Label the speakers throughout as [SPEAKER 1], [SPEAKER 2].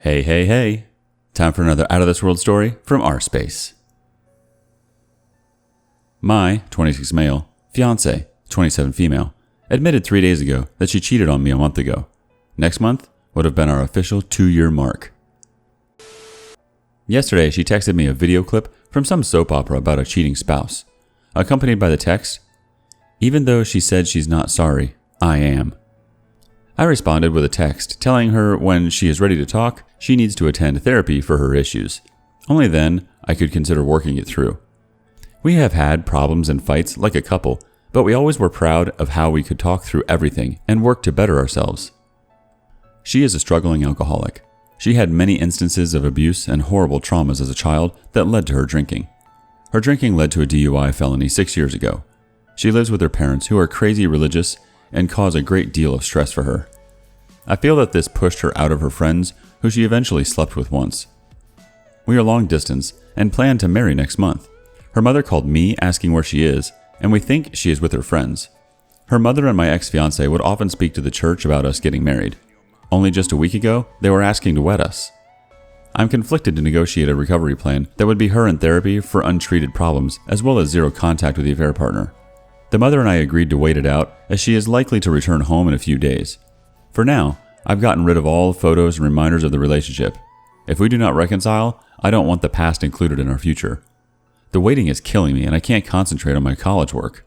[SPEAKER 1] Hey, hey, hey. Time for another Out of This World story from rSpace. My 26 male, fiancée, 27 female, admitted 3 days ago that she cheated on me a month ago. Next month would have been our official 2-year mark. Yesterday, she texted me a video clip from some soap opera about a cheating spouse. Accompanied by the text, "Even though she said she's not sorry, I am." I responded with a text telling her when she is ready to talk, she needs to attend therapy for her issues. Only then I could consider working it through. We have had problems and fights like a couple, but we always were proud of how we could talk through everything and work to better ourselves. She is a struggling alcoholic. She had many instances of abuse and horrible traumas as a child that led to her drinking. Her drinking led to a DUI felony 6 years ago. She lives with her parents who are crazy religious and cause a great deal of stress for her. I feel that this pushed her out of her friends, who she eventually slept with once. We are long distance and plan to marry next month. Her mother called me asking where she is, and we think she is with her friends. Her mother and my ex-fiancé would often speak to the church about us getting married. Only just a week ago, they were asking to wed us. I'm conflicted to negotiate a recovery plan that would be her in therapy for untreated problems, as well as zero contact with the affair partner. The mother and I agreed to wait it out, as she is likely to return home in a few days. For now, I've gotten rid of all photos and reminders of the relationship. If we do not reconcile, I don't want the past included in our future. The waiting is killing me and I can't concentrate on my college work.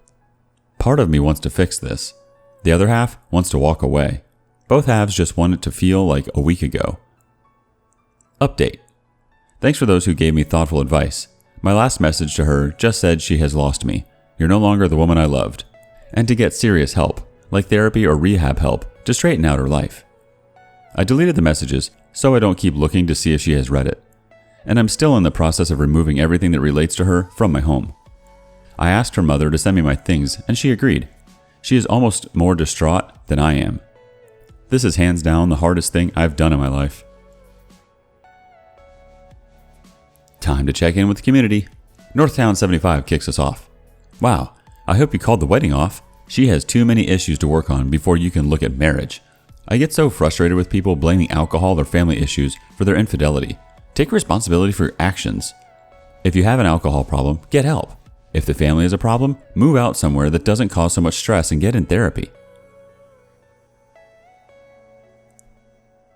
[SPEAKER 1] Part of me wants to fix this. The other half wants to walk away. Both halves just want it to feel like a week ago. Update. Thanks for those who gave me thoughtful advice. My last message to her just said she has lost me. You're no longer the woman I loved. And to get serious help, like therapy or rehab help, to straighten out her life. I deleted the messages so I don't keep looking to see if she has read it. And I'm still in the process of removing everything that relates to her from my home. I asked her mother to send me my things and she agreed. She is almost more distraught than I am. This is hands down the hardest thing I've done in my life. Time to check in with the community. Northtown 75 kicks us off. Wow, I hope you called the wedding off. She has too many issues to work on before you can look at marriage. I get so frustrated with people blaming alcohol or family issues for their infidelity. Take responsibility for your actions. If you have an alcohol problem, get help. If the family is a problem, move out somewhere that doesn't cause so much stress and get in therapy.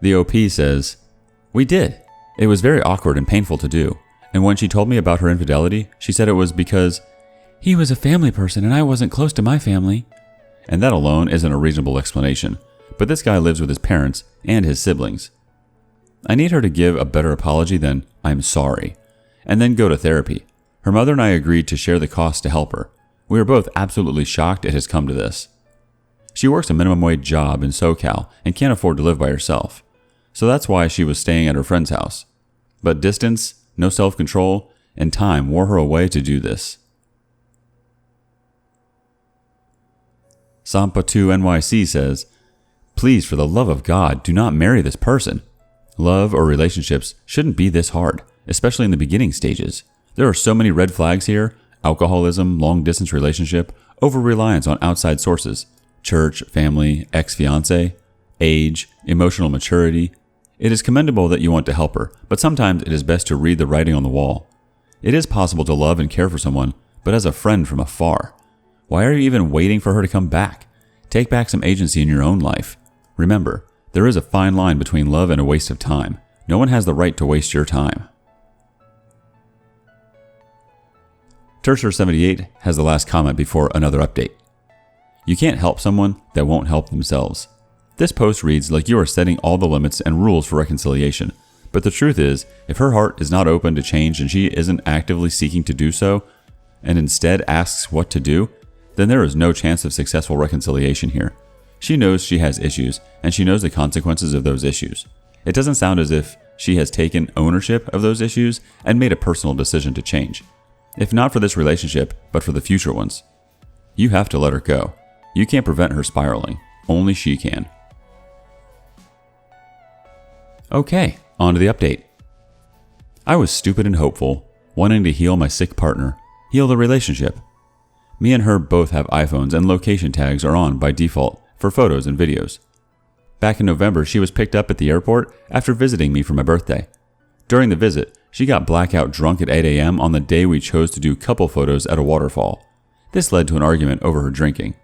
[SPEAKER 1] The OP says, "We did. It was very awkward and painful to do. And when she told me about her infidelity, she said it was because he was a family person and I wasn't close to my family." And that alone isn't a reasonable explanation. But this guy lives with his parents and his siblings. I need her to give a better apology than "I'm sorry," and then go to therapy. Her mother and I agreed to share the cost to help her. We are both absolutely shocked it has come to this. She works a minimum wage job in SoCal and can't afford to live by herself. So that's why she was staying at her friend's house. But distance, no self-control, and time wore her away to do this. Sampa2 NYC says, "Please, for the love of God, do not marry this person. Love or relationships shouldn't be this hard, especially in the beginning stages. There are so many red flags here: alcoholism, long-distance relationship, over-reliance on outside sources, church, family, ex-fiancé, age, emotional maturity. It is commendable that you want to help her, but sometimes it is best to read the writing on the wall. It is possible to love and care for someone, but as a friend from afar. Why are you even waiting for her to come back? Take back some agency in your own life. Remember, there is a fine line between love and a waste of time. No one has the right to waste your time." Tertiary78 has the last comment before another update. "You can't help someone that won't help themselves." This post reads like you are setting all the limits and rules for reconciliation. But the truth is, if her heart is not open to change and she isn't actively seeking to do so, and instead asks what to do, then there is no chance of successful reconciliation here. She knows she has issues, and she knows the consequences of those issues. It doesn't sound as if she has taken ownership of those issues and made a personal decision to change. If not for this relationship, but for the future ones. You have to let her go. You can't prevent her spiraling. Only she can. Okay, on to the update. I was stupid and hopeful, wanting to heal my sick partner, heal the relationship. Me and her both have iPhones and location tags are on by default for photos and videos. Back in November, she was picked up at the airport after visiting me for my birthday. During the visit, she got blackout drunk at 8 a.m. on the day we chose to do couple photos at a waterfall. This led to an argument over her drinking.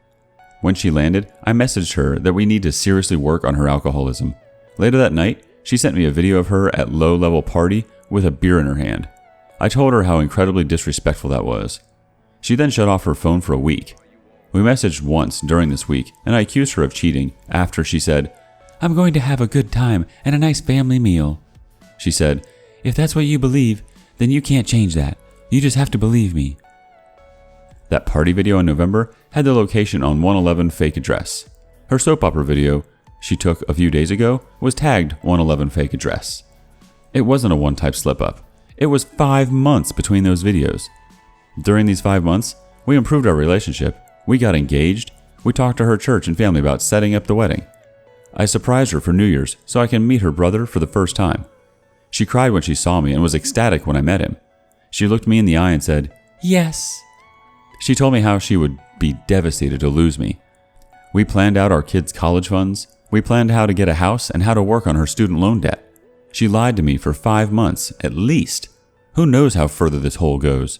[SPEAKER 1] When she landed, I messaged her that we need to seriously work on her alcoholism. Later that night, she sent me a video of her at low-level party with a beer in her hand. I told her how incredibly disrespectful that was. She then shut off her phone for a week. We messaged once during this week, and I accused her of cheating after she said, "I'm going to have a good time and a nice family meal." She said, "If that's what you believe, then you can't change that. You just have to believe me." That party video in November had the location on 111 fake address. Her soap opera video she took a few days ago was tagged 111 fake address. It wasn't a one-type slip-up. It was 5 months between those videos. During these 5 months, we improved our relationship, we got engaged, we talked to her church and family about setting up the wedding. I surprised her for New Year's so I can meet her brother for the first time. She cried when she saw me and was ecstatic when I met him. She looked me in the eye and said, "Yes." She told me how she would be devastated to lose me. We planned out our kids' college funds. We planned how to get a house and how to work on her student loan debt. She lied to me for 5 months, at least. Who knows how further this hole goes?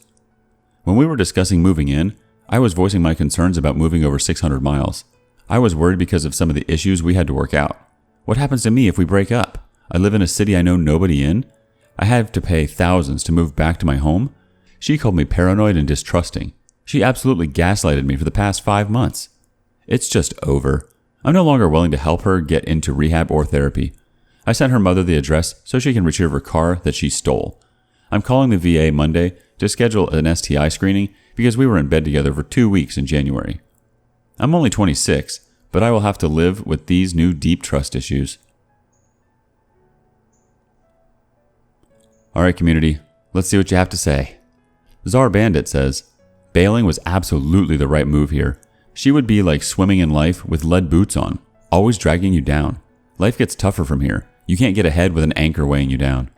[SPEAKER 1] When we were discussing moving in, I was voicing my concerns about moving over 600 miles. I was worried because of some of the issues we had to work out. What happens to me if we break up? I live in a city I know nobody in. I have to pay thousands to move back to my home. She called me paranoid and distrusting. She absolutely gaslighted me for the past 5 months. It's just over. I'm no longer willing to help her get into rehab or therapy. I sent her mother the address so she can retrieve her car that she stole. I'm calling the VA Monday to schedule an STI screening because we were in bed together for 2 weeks in January. I'm only 26, but I will have to live with these new deep trust issues. Alright community, let's see what you have to say. Czar Bandit says, bailing was absolutely the right move here. She would be like swimming in life with lead boots on, always dragging you down. Life gets tougher from here. You can't get ahead with an anchor weighing you down.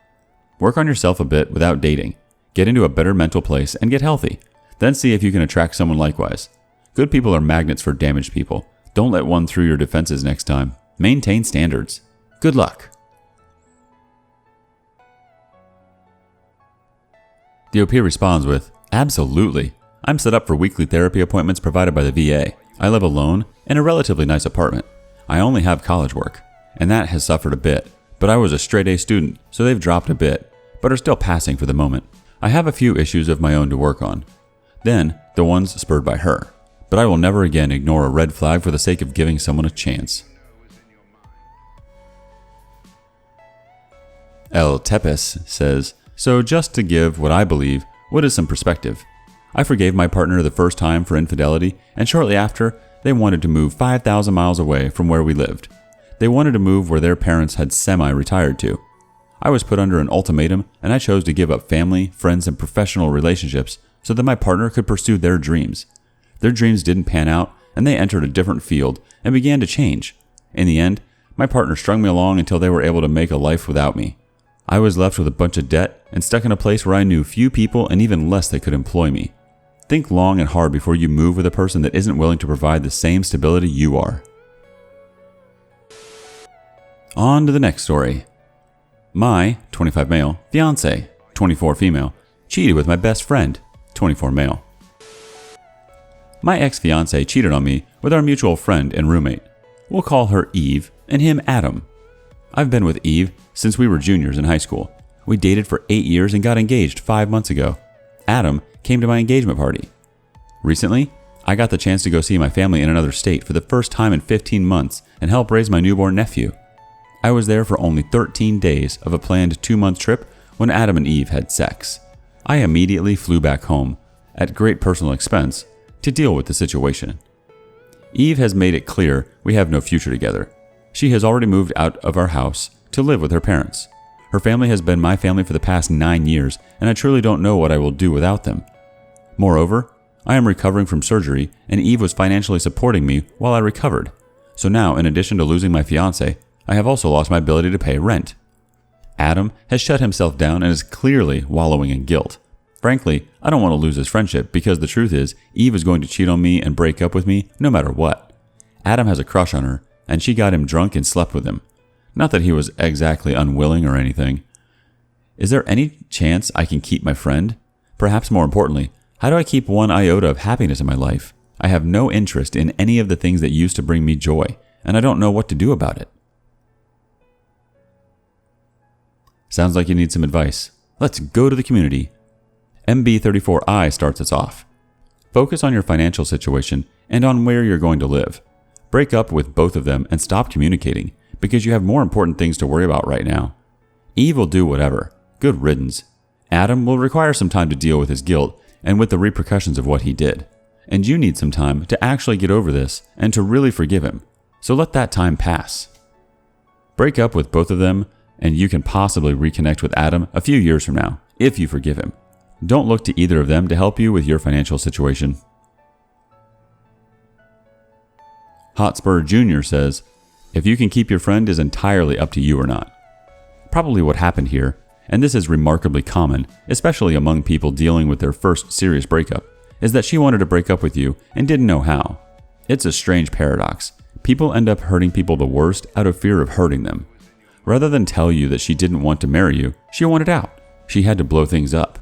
[SPEAKER 1] Work on yourself a bit without dating. Get into a better mental place and get healthy. Then see if you can attract someone likewise. Good people are magnets for damaged people. Don't let one through your defenses next time. Maintain standards. Good luck. DOP responds with, absolutely. I'm set up for weekly therapy appointments provided by the VA. I live alone in a relatively nice apartment. I only have college work, and that has suffered a bit, but I was a straight A student, so they've dropped a bit, but are still passing for the moment. I have a few issues of my own to work on. Then, the ones spurred by her, but I will never again ignore a red flag for the sake of giving someone a chance. El Tepes says, so just to give what I believe, what is some perspective? I forgave my partner the first time for infidelity, and shortly after, they wanted to move 5,000 miles away from where we lived. They wanted to move where their parents had semi-retired to. I was put under an ultimatum, and I chose to give up family, friends, and professional relationships so that my partner could pursue their dreams. Their dreams didn't pan out, and they entered a different field and began to change. In the end, my partner strung me along until they were able to make a life without me. I was left with a bunch of debt and stuck in a place where I knew few people and even less that could employ me. Think long and hard before you move with a person that isn't willing to provide the same stability you are. On to the next story. My, 25 male, fiancé, 24 female, cheated with my best friend, 24 male. My ex-fiancé cheated on me with our mutual friend and roommate. We'll call her Eve and him Adam. I've been with Eve since we were juniors in high school. We dated for 8 years and got engaged 5 months ago. Adam came to my engagement party. Recently, I got the chance to go see my family in another state for the first time in 15 months and help raise my newborn nephew. I was there for only 13 days of a planned 2-month trip when Adam and Eve had sex. I immediately flew back home, at great personal expense, to deal with the situation. Eve has made it clear we have no future together. She has already moved out of our house to live with her parents. Her family has been my family for the past 9 years, and I truly don't know what I will do without them. Moreover, I am recovering from surgery, and Eve was financially supporting me while I recovered. So now, in addition to losing my fiancé, I have also lost my ability to pay rent. Adam has shut himself down and is clearly wallowing in guilt. Frankly, I don't want to lose his friendship because the truth is, Eve is going to cheat on me and break up with me no matter what. Adam has a crush on her, and she got him drunk and slept with him. Not that he was exactly unwilling or anything. Is there any chance I can keep my friend? Perhaps more importantly, how do I keep one iota of happiness in my life? I have no interest in any of the things that used to bring me joy, and I don't know what to do about it. Sounds like you need some advice. Let's go to the community. MB34I starts us off. Focus on your financial situation and on where you're going to live. Break up with both of them and stop communicating, because you have more important things to worry about right now. Eve will do whatever. Good riddance. Adam will require some time to deal with his guilt and with the repercussions of what he did. And you need some time to actually get over this and to really forgive him. So let that time pass. Break up with both of them, and you can possibly reconnect with Adam a few years from now, if you forgive him. Don't look to either of them to help you with your financial situation. Hotspur Jr. says, if you can keep your friend is entirely up to you or not. Probably what happened here, and this is remarkably common, especially among people dealing with their first serious breakup, is that she wanted to break up with you and didn't know how. It's a strange paradox. People end up hurting people the worst out of fear of hurting them. Rather than tell you that she didn't want to marry you, she wanted out. She had to blow things up.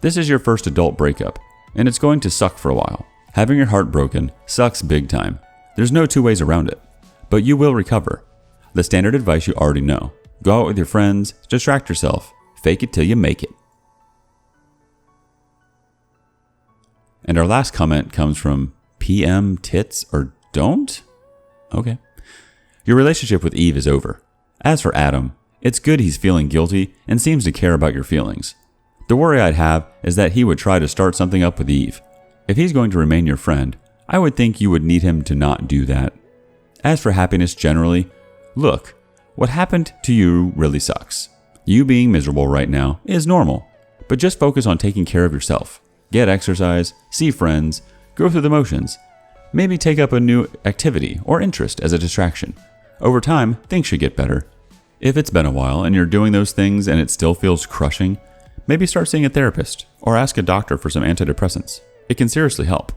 [SPEAKER 1] This is your first adult breakup, and it's going to suck for a while. Having your heart broken sucks big time. There's no two ways around it. But you will recover. The standard advice you already know. Go out with your friends, distract yourself, fake it till you make it. And our last comment comes from PM Tits or Don't? Okay. Your relationship with Eve is over. As for Adam, it's good he's feeling guilty and seems to care about your feelings. The worry I'd have is that he would try to start something up with Eve. If he's going to remain your friend, I would think you would need him to not do that. As for happiness generally, look, what happened to you really sucks. You being miserable right now is normal, but just focus on taking care of yourself. Get exercise, see friends, go through the motions. Maybe take up a new activity or interest as a distraction. Over time, things should get better. If it's been a while and you're doing those things and it still feels crushing, maybe start seeing a therapist or ask a doctor for some antidepressants. It can seriously help.